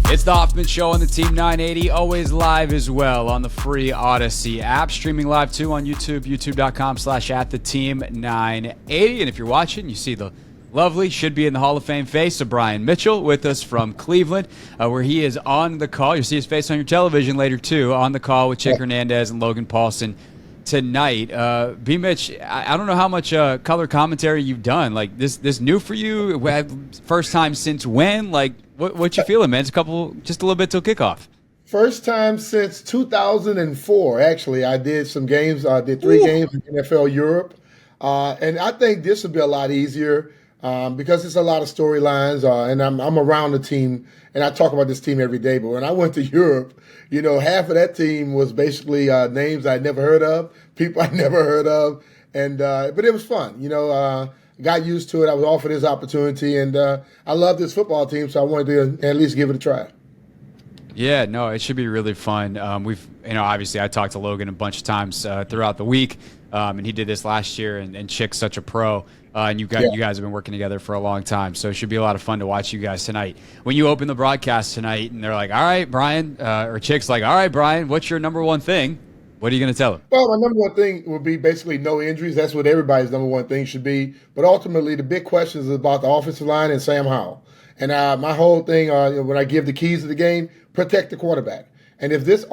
It's the Hoffman Show on the Team 980, always live as well on the free Odyssey app, streaming live too on YouTube, youtube.com/@theteam980. And if you're watching, you see the lovely, should be in the Hall of Fame face of Brian Mitchell with us from Cleveland, where he is on the call. You'll see his face on your television later too, on the call with Chick Hernandez and Logan Paulson tonight. B-Mitch, I don't know how much color commentary you've done. Like, this new for you? First time since when? Like, what you feeling, man? It's just a little bit till kickoff. First time since 2004, actually. I did some games. I did 3 games in NFL Europe. And I think this will be a lot easier because it's a lot of storylines. And I'm around the team, and I talk about this team every day. But when I went to Europe, half of that team was basically names I'd never heard of, people I'd never heard of. And but it was fun. Got used to it. I was offered this opportunity, and I love this football team, so I wanted to at least give it a try. Yeah, no, it should be really fun. Obviously I talked to Logan a bunch of times throughout the week, and he did this last year, and Chick's such a pro, and you guys have been working together for a long time, so it should be a lot of fun to watch you guys tonight. When you open the broadcast tonight, and they're like, all right, Brian, or Chick's like, all right, Brian, what's your number one thing? What are you going to tell him? Well, my number one thing would be basically no injuries. That's what everybody's number one thing should be. But ultimately, the big question is about the offensive line and Sam Howell. And my whole thing, when I give the keys to the game, protect the quarterback. And if this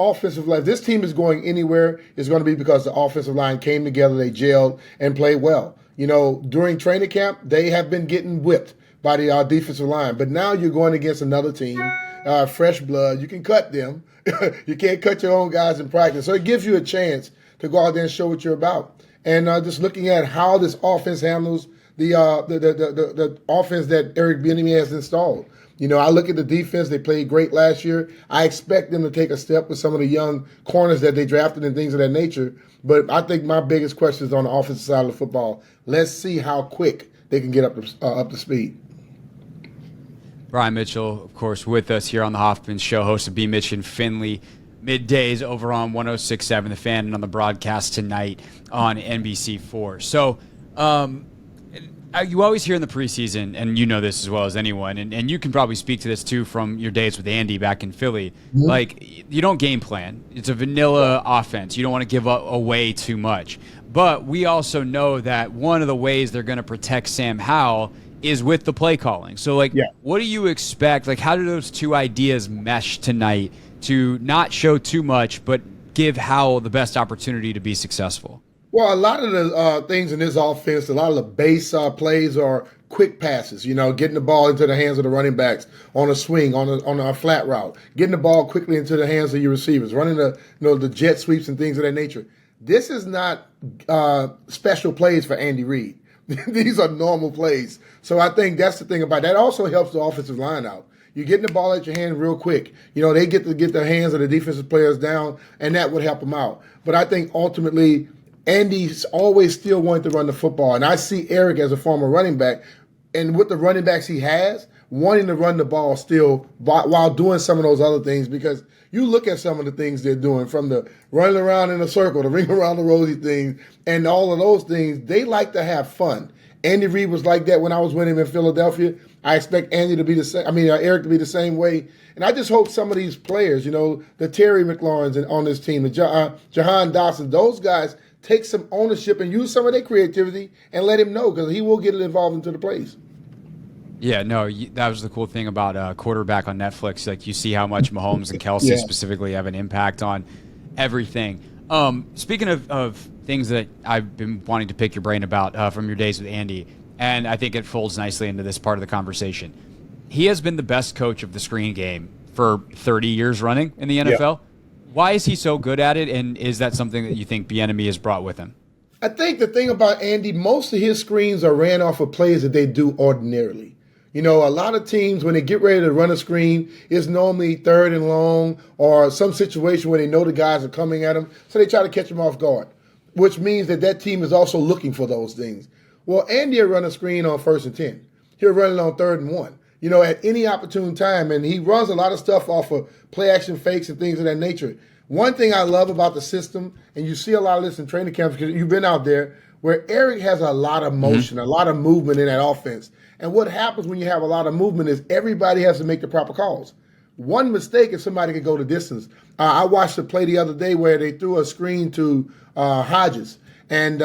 team is going anywhere, it's going to be because the offensive line came together, they gelled, and played well. During training camp, they have been getting whipped by the defensive line. But now you're going against another team, fresh blood. You can cut them. You can't cut your own guys in practice. So it gives you a chance to go out there and show what you're about. And just looking at how this offense handles the offense that Eric Bieniemy has installed. I look at the defense. They played great last year. I expect them to take a step with some of the young corners that they drafted and things of that nature. But I think my biggest question is on the offensive side of the football. Let's see how quick they can get up to speed. Brian Mitchell, of course, with us here on the Hoffman Show, host of B-Mitch and Finley middays over on 106.7 The Fan and on the broadcast tonight on NBC4. So you always hear in the preseason, and you know this as well as anyone, and you can probably speak to this too from your days with Andy back in Philly. Mm-hmm. Like, you don't game plan. It's a vanilla offense. You don't want to give away too much. But we also know that one of the ways they're going to protect Sam Howell is with the play calling. So, what do you expect? Like, how do those two ideas mesh tonight to not show too much, but give Howell the best opportunity to be successful? Well, a lot of the things in this offense, a lot of the base plays are quick passes, getting the ball into the hands of the running backs on a swing, on a flat route, getting the ball quickly into the hands of your receivers, running the jet sweeps and things of that nature. This is not special plays for Andy Reid. These are normal plays. So I think that's the thing about that. Also helps the offensive line out. You're getting the ball at your hand real quick. They get to get the hands of the defensive players down, and that would help them out. But I think ultimately Andy's always still wanted to run the football. And I see Eric as a former running back, and with the running backs he has, wanting to run the ball still while doing some of those other things, because you look at some of the things they're doing, from the running around in a circle, the ring around the rosy thing, and all of those things, they like to have fun. Andy Reid was like that when I was with him in Philadelphia. I expect Andy to be the same. Eric to be the same way. And I just hope some of these players, the Terry McLaurins on this team, the Jahan Dotson, those guys take some ownership and use some of their creativity and let him know, because he will get it involved into the plays. Yeah, no, that was the cool thing about Quarterback on Netflix. Like, you see how much Mahomes and Kelsey specifically have an impact on everything. Speaking of things that I've been wanting to pick your brain about from your days with Andy, and I think it folds nicely into this part of the conversation. He has been the best coach of the screen game for 30 years running in the NFL. Yeah. Why is he so good at it, and is that something that you think Bieniemy has brought with him? I think the thing about Andy, most of his screens are ran off of plays that they do ordinarily. A lot of teams, when they get ready to run a screen, it's normally third and long or some situation where they know the guys are coming at them, so they try to catch them off guard, which means that team is also looking for those things. Well, Andy will run a screen on 1st and 10. He'll run it on 3rd and 1, at any opportune time, and he runs a lot of stuff off of play-action fakes and things of that nature. One thing I love about the system, and you see a lot of this in training camps because you've been out there, where Eric has a lot of motion, a lot of movement in that offense. And what happens when you have a lot of movement is everybody has to make the proper calls. one mistake and somebody could go the distance. I watched a play the other day where they threw a screen to Hodges, and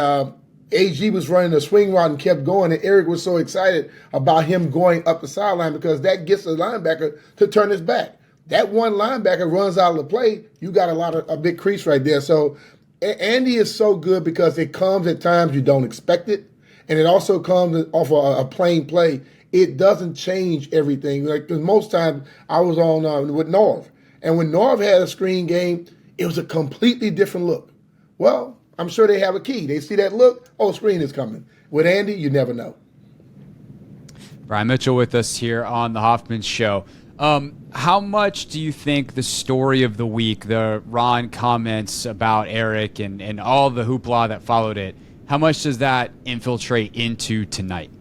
AG was running a swing route and kept going, and Eric was so excited about him going up the sideline because that gets the linebacker to turn his back. That one linebacker runs out of the play, you got a big crease right there. So Andy is so good because it comes at times you don't expect it, and it also comes off a plain play. It doesn't change everything. Like, 'cause most times I was on with Norv, and when Norv had a screen game, it was a completely different look. Well, I'm sure they have a key. They see that look, oh, screen is coming. With Andy, you never know. Brian Mitchell with us here on the Hoffman Show. How much do you think the story of the week, the Ron comments about Eric and all the hoopla that followed it, how much does that infiltrate into tonight?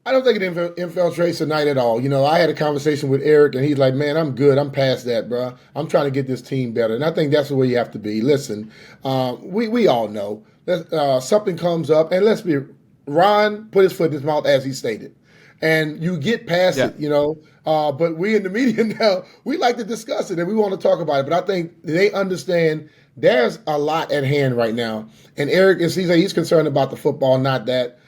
I don't think it infiltrates tonight at all. I had a conversation with Eric, and he's like, man, I'm good. I'm past that, bro. I'm trying to get this team better. And I think that's the way you have to be. Listen, we all know that something comes up, and Ron put his foot in his mouth as he stated. And you get past it, but we in the media now, we like to discuss it, and we want to talk about it. But I think they understand there's a lot at hand right now. And Eric, he's concerned about the football, not that.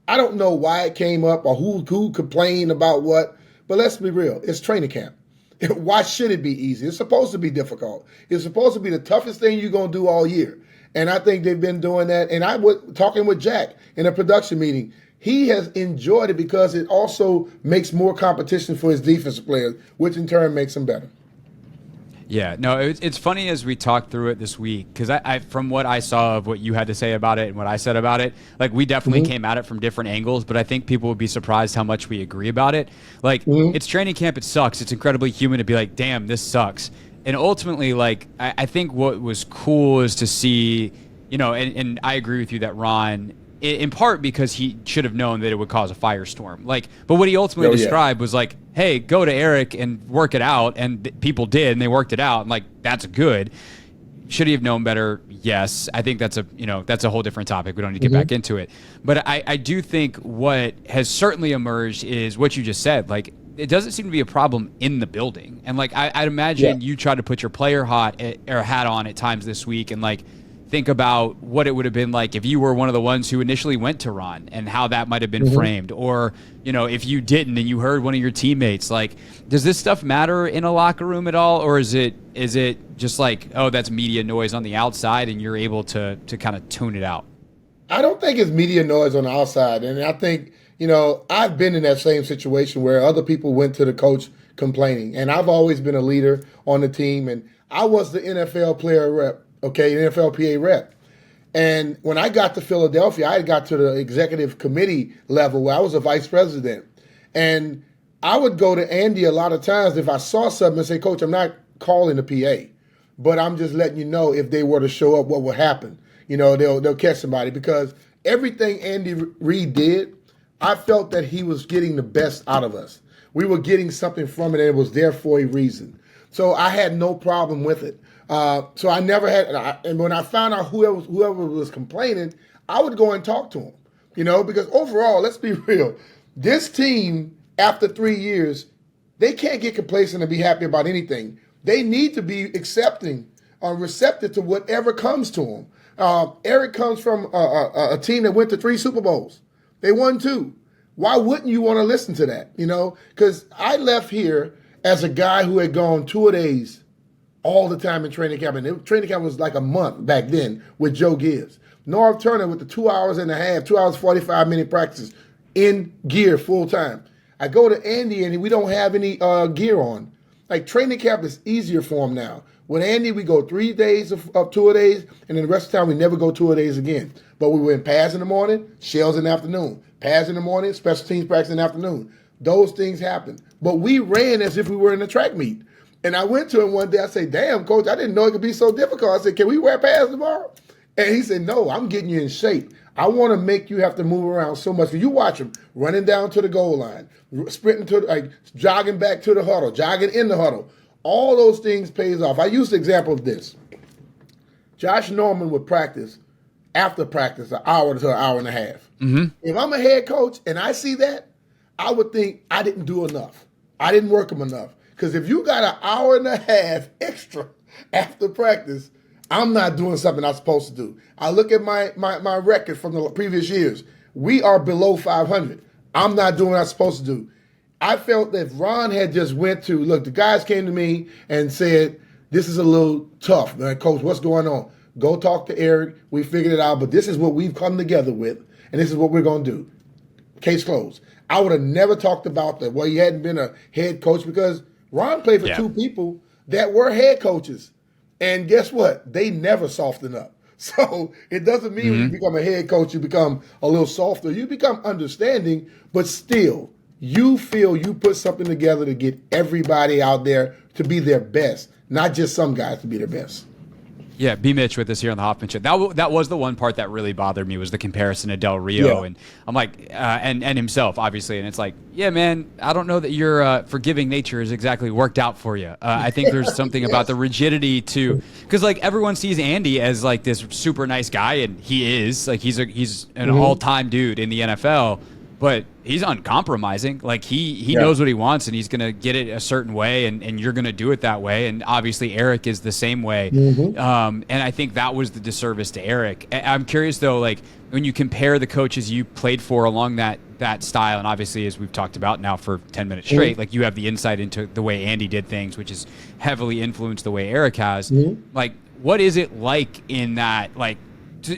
I don't know why it came up or who complained about what, but let's be real. It's training camp. Why should it be easy? It's supposed to be difficult. It's supposed to be the toughest thing you're going to do all year. And I think they've been doing that. And I was talking with Jack in a production meeting. He has enjoyed it because it also makes more competition for his defensive players, which in turn makes them better. Yeah, no, it's funny as we talked through it this week, because I from what I saw of what you had to say about it and what I said about it, like, we definitely came at it from different angles, but I think people would be surprised how much we agree about it. Like, it's training camp, it sucks. It's incredibly human to be like, damn, this sucks. And ultimately, like, I think what was cool is to see, and I agree with you that Ron, in part because he should have known that it would cause a firestorm. Like, but what he ultimately described was like, hey, go to Eric and work it out. And people did, and they worked it out. And like, that's good. Should he have known better? Yes. I think that's a whole different topic. We don't need to get back into it. But I do think what has certainly emerged is what you just said. Like, it doesn't seem to be a problem in the building. And like, I'd imagine you try to put your player hat on at times this week and like, think about what it would have been like if you were one of the ones who initially went to Ron and how that might have been framed. Or, if you didn't and you heard one of your teammates, like, does this stuff matter in a locker room at all? Or is it just like, oh, that's media noise on the outside and you're able to kind of tune it out? I don't think it's media noise on the outside. And I think, I've been in that same situation where other people went to the coach complaining. And I've always been a leader on the team. And I was the NFL player rep. Okay, NFLPA rep. And when I got to Philadelphia, I got to the executive committee level where I was a vice president. And I would go to Andy a lot of times if I saw something and say, Coach, I'm not calling the PA, but I'm just letting you know if they were to show up, what would happen. They'll catch somebody. Because everything Andy Reid did, I felt that he was getting the best out of us. We were getting something from it, and it was there for a reason. So I had no problem with it. So I never had, and when I found out whoever was complaining, I would go and talk to him, because overall, let's be real, this team, after 3 years, they can't get complacent and be happy about anything. They need to be accepting or receptive to whatever comes to them. Eric comes from a team that went to 3 Super Bowls. They won 2. Why wouldn't you want to listen to that? Because I left here as a guy who had gone 2-a-days all the time in training camp. And training camp was like a month back then with Joe Gibbs. Norv Turner with the 2 hours and a half, 2 hours, 45-minute practices in gear full time. I go to Andy and we don't have any gear on. Like, training camp is easier for him now. With Andy, we go 3 days of 2-a-days, and then the rest of the time we never go 2-a-days again. But we went pads in the morning, shells in the afternoon. Pads in the morning, special teams practice in the afternoon. Those things happen. But we ran as if we were in a track meet. And I went to him one day, I said, damn, Coach, I didn't know it could be so difficult. I said, can we wear pads tomorrow? And he said, no, I'm getting you in shape. I want to make you have to move around so much. You watch him running down to the goal line, sprinting jogging back to the huddle, jogging in the huddle. All those things pays off. I use the example of this. Josh Norman would practice after practice an hour to an hour and a half. If I'm a head coach and I see that, I would think I didn't do enough. I didn't work them enough. Because if you got an hour and a half extra after practice, I'm not doing something I'm supposed to do. I look at my record from the previous years. We are below 500. I'm not doing what I'm supposed to do. I felt that if Ron had just went to, look, the guys came to me and said, this is a little tough. Coach, what's going on? Go talk to Eric. We figured it out, but this is what we've come together with, and this is what we're going to do. Case closed. I would have never talked about that. Well, he hadn't been a head coach because Ron played for two people that were head coaches. And guess what? They never soften up. So it doesn't mean when you become a head coach, you become a little softer. You become understanding, but still, you feel you put something together to get everybody out there to be their best, not just some guys to be their best. Yeah, B-Mitch with us here on the Hoffman Show. That was the one part that really bothered me was the comparison to Del Rio. And I'm like, and himself, obviously. And it's like, yeah, man, I don't know that your forgiving nature is exactly worked out for you. I think there's something about the rigidity to, because like everyone sees Andy as like this super nice guy, and he is. Like he's an all-time dude in the NFL. But he's uncompromising. Like he knows what he wants, and he's going to get it a certain way, and you're going to do it that way. And obviously Eric is the same way. And I think that was the disservice to Eric. I'm curious though, like when you compare the coaches you played for along that style, and obviously as we've talked about now for 10 minutes straight, like you have the insight into the way Andy did things, which is heavily influenced the way Eric has. Like what is it like in that, like,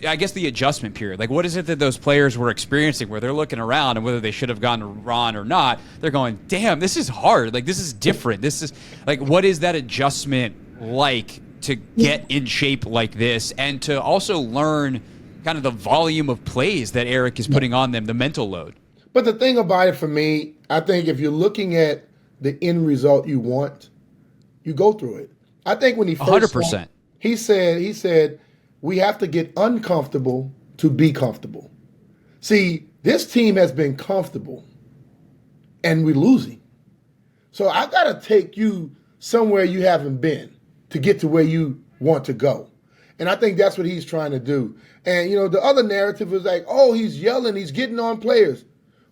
I guess the adjustment period, like what is it that those players were experiencing where they're looking around and whether they should have gone to Ron or not, they're going, damn, this is hard. Like this is different. This is like, what is that adjustment like to get in shape like this and to also learn kind of the volume of plays that Eric is putting on them, the mental load? But the thing about it for me, I think if you're looking at the end result you want, you go through it. I think when he first 100%. He said, we have to get uncomfortable to be comfortable. See, this team has been comfortable, and we're losing. So I got to take you somewhere you haven't been to get to where you want to go. And I think that's what he's trying to do. And, the other narrative is like, oh, he's yelling, he's getting on players.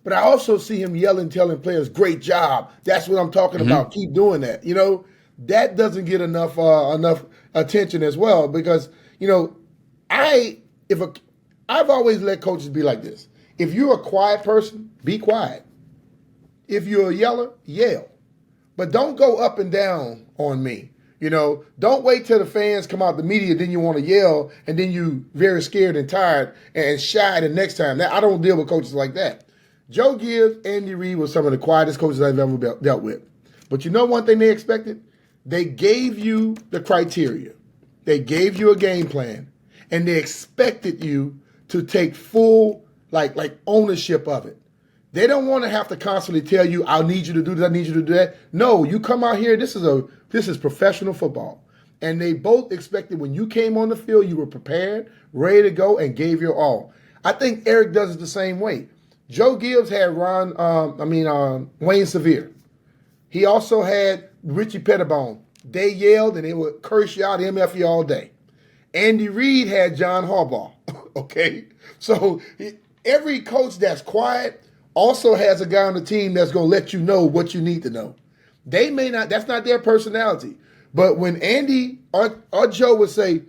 But I also see him yelling, telling players, great job. That's what I'm talking about. Keep doing that. That doesn't get enough attention as well because, I've always let coaches be like this. If you're a quiet person, be quiet. If you're a yeller, yell. But don't go up and down on me. Don't wait till the fans come out the media, then you want to yell, and then you very scared and tired and shy the next time. Now, I don't deal with coaches like that. Joe Gibbs, Andy Reid were some of the quietest coaches I've ever dealt with. But you know one thing they expected? They gave you the criteria. They gave you a game plan. And they expected you to take full like ownership of it. They don't want to have to constantly tell you, I need you to do this, I need you to do that. No, you come out here, this is professional football. And they both expected when you came on the field, you were prepared, ready to go, and gave your all. I think Eric does it the same way. Joe Gibbs had Wayne Sevier. He also had Richie Pettibone. They yelled and they would curse you out, MF you all day. Andy Reid had John Harbaugh, okay? So every coach that's quiet also has a guy on the team that's going to let you know what you need to know. They may not, that's not their personality. But when Andy or Joe would say,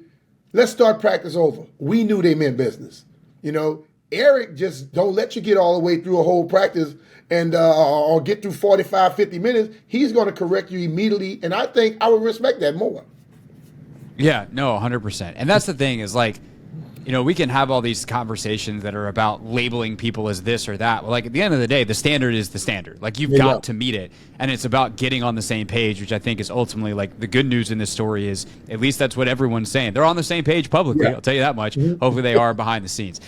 let's start practice over, we knew they meant business. Eric just don't let you get all the way through a whole practice and or get through 45, 50 minutes. He's going to correct you immediately, and I think I would respect that more. Yeah, no, 100%. And that's the thing is like, we can have all these conversations that are about labeling people as this or that. Well, like at the end of the day, the standard is the standard. Like you've got to meet it. And it's about getting on the same page, which I think is ultimately like the good news in this story is at least that's what everyone's saying. They're on the same page publicly. I'll tell you that much. Hopefully they are behind the scenes.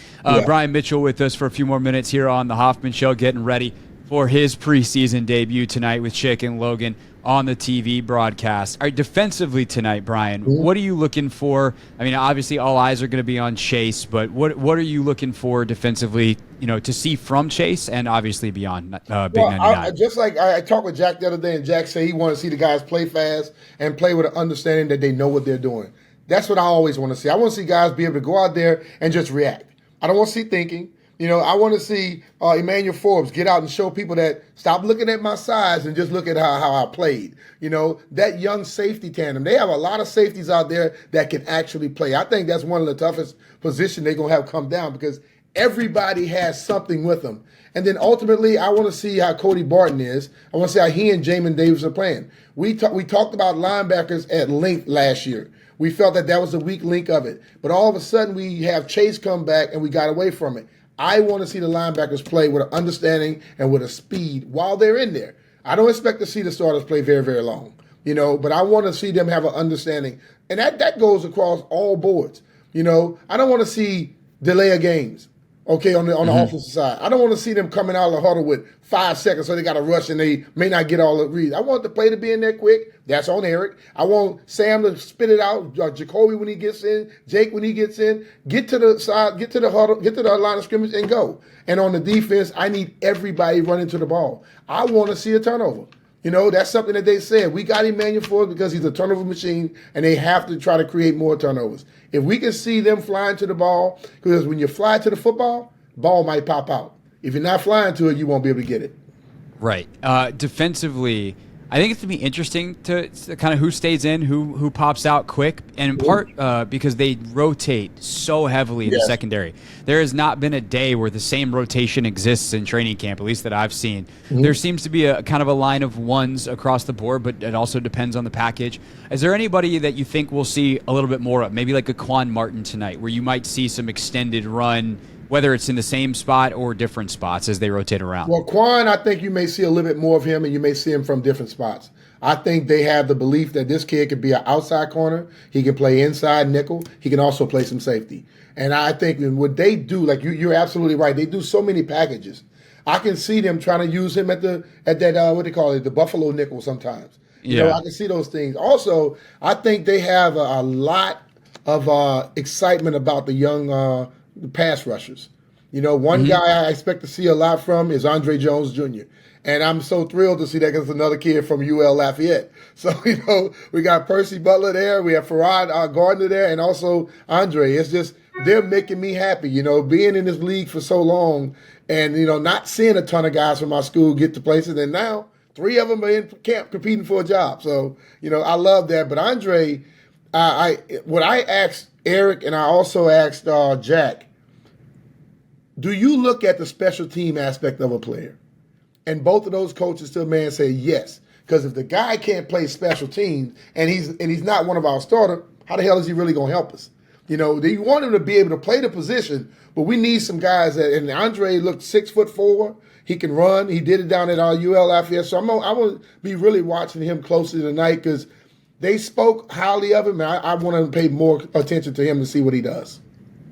Brian Mitchell with us for a few more minutes here on the Hoffman Show, getting ready for his preseason debut tonight with Chick and Logan on the TV broadcast. All right, defensively tonight, Brian, what are you looking for? I mean, obviously all eyes are going to be on Chase, but what are you looking for defensively, to see from Chase and obviously beyond Big 99? Just like I talked with Jack the other day, and Jack said he wanted to see the guys play fast and play with an understanding that they know what they're doing. That's what I always want to see. I want to see guys be able to go out there and just react. I don't want to see thinking. I want to see Emmanuel Forbes get out and show people that stop looking at my size and just look at how I played. That young safety tandem. They have a lot of safeties out there that can actually play. I think that's one of the toughest positions they're going to have come down because everybody has something with them. And then ultimately, I want to see how Cody Barton is. I want to see how he and Jamin Davis are playing. We talked about linebackers at length last year. We felt that was a weak link of it. But all of a sudden, we have Chase come back and we got away from it. I want to see the linebackers play with an understanding and with a speed while they're in there. I don't expect to see the starters play very, very long, but I want to see them have an understanding. And that goes across all boards. I don't want to see delay of games, okay, on the offensive side. I don't want to see them coming out of the huddle with 5 seconds so they got to rush and they may not get all the reads. I want the play to be in there quick. That's on Eric. I want Sam to spit it out, Jacoby when he gets in, Jake when he gets in, get to the side, get to the huddle, get to the line of scrimmage and go. And on the defense, I need everybody running to the ball. I want to see a turnover. That's something that they said. We got Emmanuel Forbes because he's a turnover machine, and they have to try to create more turnovers. If we can see them flying to the ball, because when you fly to the football, ball might pop out. If you're not flying to it, you won't be able to get it. Right. Defensively, I think it's going to be interesting to kind of who stays in, who pops out quick, and in part because they rotate so heavily in the secondary. There has not been a day where the same rotation exists in training camp, at least that I've seen. There seems to be a kind of a line of ones across the board, but it also depends on the package. Is there anybody that you think we'll see a little bit more of, maybe like a Quan Martin tonight, where you might see some extended run, whether it's in the same spot or different spots as they rotate around? Well, Quan, I think you may see a little bit more of him, and you may see him from different spots. I think they have the belief that this kid could be an outside corner. He can play inside nickel. He can also play some safety. And I think what they do, like you're absolutely right, they do so many packages. I can see them trying to use him at that what they call it, the Buffalo nickel sometimes. I can see those things. Also, I think they have a lot of excitement about the young pass rushers. One guy I expect to see a lot from is Andre Jones Jr. And I'm so thrilled to see that because it's another kid from UL Lafayette. So, we got Percy Butler there. We have Farrad Gardner there and also Andre. It's just, they're making me happy, being in this league for so long and, not seeing a ton of guys from my school get to places. And now 3 of them are in camp competing for a job. So, I love that. But Andre, what I asked Eric and I also asked Jack, do you look at the special team aspect of a player? And both of those coaches to a man say yes. Because if the guy can't play special teams and he's not one of our starters, how the hell is he really going to help us? You want him to be able to play the position, but we need some guys that. And Andre looked 6'4". He can run. He did it down at our UL Lafayette. So I will be really watching him closely tonight because they spoke highly of him. And I want to pay more attention to him to see what he does.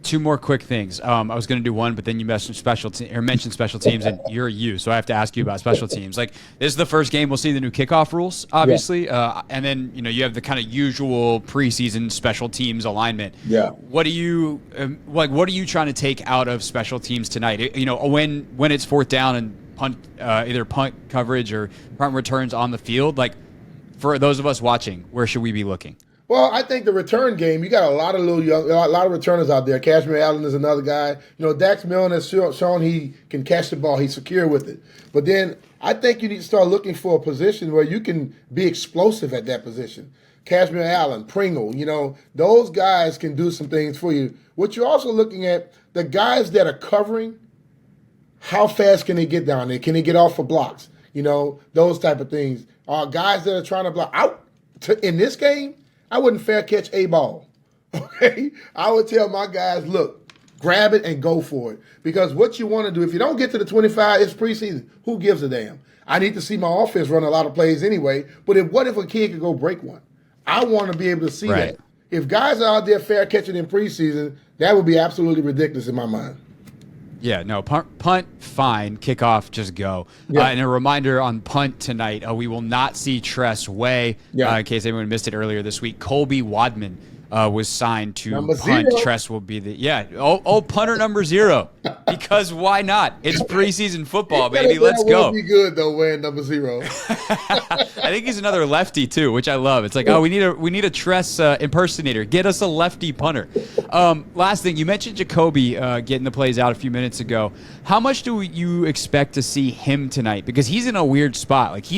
2 more quick things. I was going to do one, but then you mentioned special teams, and you're you, so I have to ask you about special teams. Like, this is the first game we'll see the new kickoff rules, obviously, and then you have the kind of usual preseason special teams alignment. Yeah. What are you What are you trying to take out of special teams tonight? When it's 4th down and punt, either punt coverage or punt returns on the field. Like, for those of us watching, where should we be looking? Well, I think the return game, you got a lot of returners out there. Cashmere Allen is another guy. Dax Milne has shown he can catch the ball. He's secure with it. But then I think you need to start looking for a position where you can be explosive at that position. Cashmere Allen, Pringle, those guys can do some things for you. What you're also looking at, the guys that are covering, how fast can they get down there? Can they get off for blocks? Those type of things. Guys that are trying to block out in this game, I wouldn't fair catch a ball, okay? I would tell my guys, look, grab it and go for it. Because what you want to do, if you don't get to the 25, it's preseason. Who gives a damn? I need to see my offense run a lot of plays anyway. But what if a kid could go break one? I want to be able to see that. If guys are out there fair catching in preseason, that would be absolutely ridiculous in my mind. Yeah, no, punt, fine. Kickoff, just go. Yeah. And a reminder on punt tonight, we will not see Tress Way, in case anyone missed it earlier this week. Colby Wadman was signed to Number punt. 0. Tress will be the punter number 0. Because why not? It's preseason football, baby. Let's go. That would be good though, wearing number 0. I think he's another lefty too, which I love. It's like, oh, we need a Tress impersonator. Get us a lefty punter. Last thing, you mentioned Jacoby getting the plays out a few minutes ago. How much do you expect to see him tonight? Because he's in a weird spot. Like he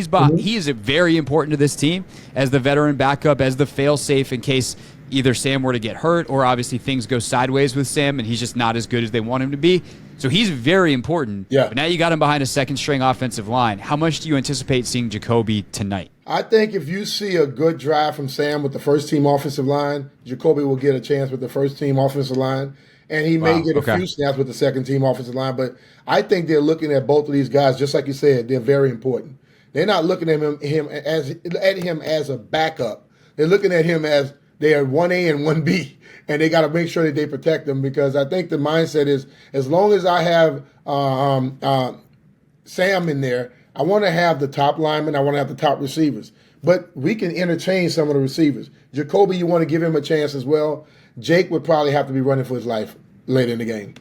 is very important to this team as the veteran backup, as the fail-safe in case either Sam were to get hurt or obviously things go sideways with Sam and he's just not as good as they want him to be. So he's very important. Yeah. But now you got him behind a second-string offensive line. How much do you anticipate seeing Jacoby tonight? I think if you see a good drive from Sam with the first-team offensive line, Jacoby will get a chance with the first-team offensive line, and he may get a few snaps with the second-team offensive line. But I think they're looking at both of these guys, just like you said, they're very important. They're not looking at him as a backup. They're looking at him as they are 1A and 1B, and they got to make sure that they protect them because I think the mindset is as long as I have Sam in there, I want to have the top linemen, I want to have the top receivers. But we can interchange some of the receivers. Jacoby, you want to give him a chance as well. Jake would probably have to be running for his life later in the game.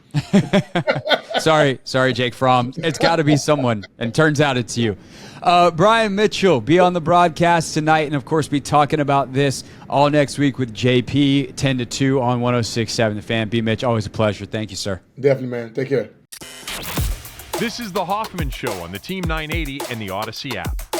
Sorry, Jake Fromm. It's got to be someone, and turns out it's you. Brian Mitchell, be on the broadcast tonight, and of course be talking about this all next week with JP, 10 to 2 on 106.7 The Fan. B-Mitch, always a pleasure. Thank you, sir. Definitely, man. Take care. This is the Hoffman Show on the Team 980 and the Odyssey app.